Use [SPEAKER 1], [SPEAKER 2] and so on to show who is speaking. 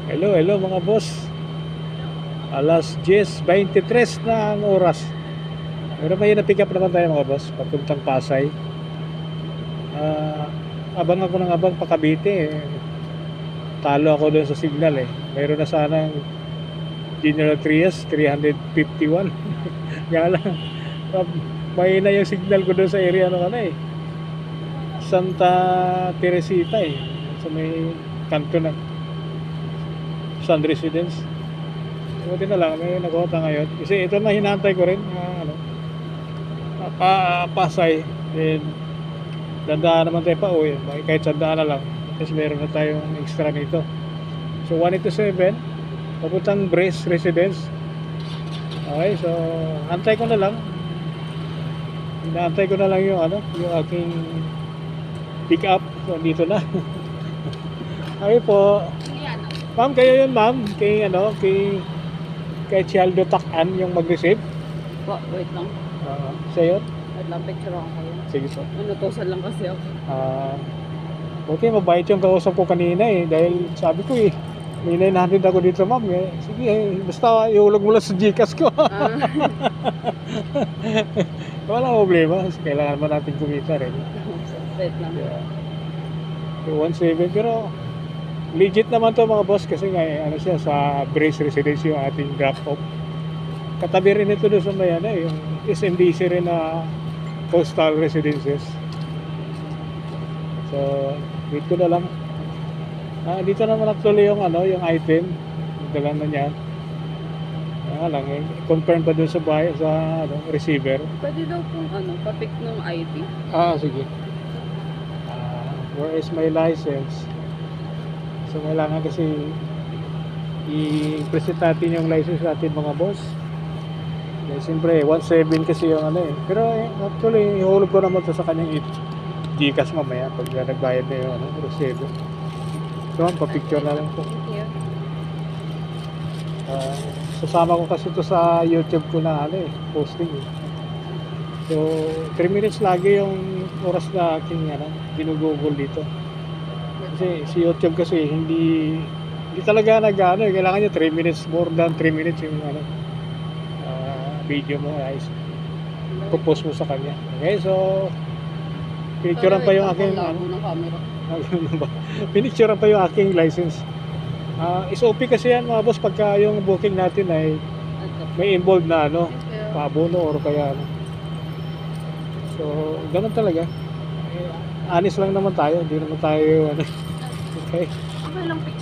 [SPEAKER 1] Hello, hello mga boss. Alas 10:23 na ang oras. Pero may na-pick up naman tayo mga boss, papuntang Pasay. Abang ako ng abang pa Cavite eh. Talo ako doon sa signal eh. Mayroon na sanang General Trias 351. Nga lang, mahina yung signal ko doon sa area Santa Teresita eh. Sa may kanto ng Sun Residence. Buti na lang, may nagkota ngayon. Kasi ito na hinantay ko rin. Pasay. And dandaan naman tayo pa uwi. Kahit sandaan na lang. Kasi meron na tayong extra nito. So 187. Papuntang Brace Residence. Okay, so antay ko na lang. Inaantay ko na lang yung yung aking pick up. So dito na. Okay po. Ma'am, kayo yun ma'am. Kay Chialdo Takan yung mag-receive.
[SPEAKER 2] Po, wait lang.
[SPEAKER 1] Sa'yo?
[SPEAKER 2] Wait lang, picture ako kayo.
[SPEAKER 1] Sige po.
[SPEAKER 2] Inutosan lang kasi ako.
[SPEAKER 1] Okay, mabait yung kausap ko kanina eh. Dahil sabi ko eh, may 900 ako dito ma'am eh. Sige basta ihulog mo lang sa Gcash ko. Wala problema. Kailangan naman natin kumita rin.
[SPEAKER 2] Wait lang.
[SPEAKER 1] Yeah. 17 pero legit naman to mga boss kasi nga siya sa Brace Residence yung ating drop off. Katabi rin ito doon sa may yung SMDC rin na Coastal Residences. So dito na lang. Dito naman actually yung yung item. Dala na niya. Lang confirm pa doon sa receiver.
[SPEAKER 2] Pwede daw kung papick ng ID.
[SPEAKER 1] Sige. Where is my license? So kailangan kasi i-present natin yung license natin mga boss. Dahil siyempre 17 kasi yung Pero actually ihulog ko naman sa kanyang Gcash mamaya pag nagbayad na yung receiver. So pa-picture na lang po. Sasama ko kasi ito sa YouTube ko na posting So 3 minutes lagi yung oras na aking ginugugol dito. Kasi si YouTube kasi hindi talaga kailangan niya 3 minutes, more than 3 minutes yung video mo guys. Post mo sa kanya. Okay, so pinicturean pa yung aking pinicturean pa yung aking license. SOP kasi yan mga boss pagka yung booking natin ay may involved na paabono or kaya So, ganun talaga. Honest lang naman tayo, hindi naman tayo okay.
[SPEAKER 2] Okay lang picture.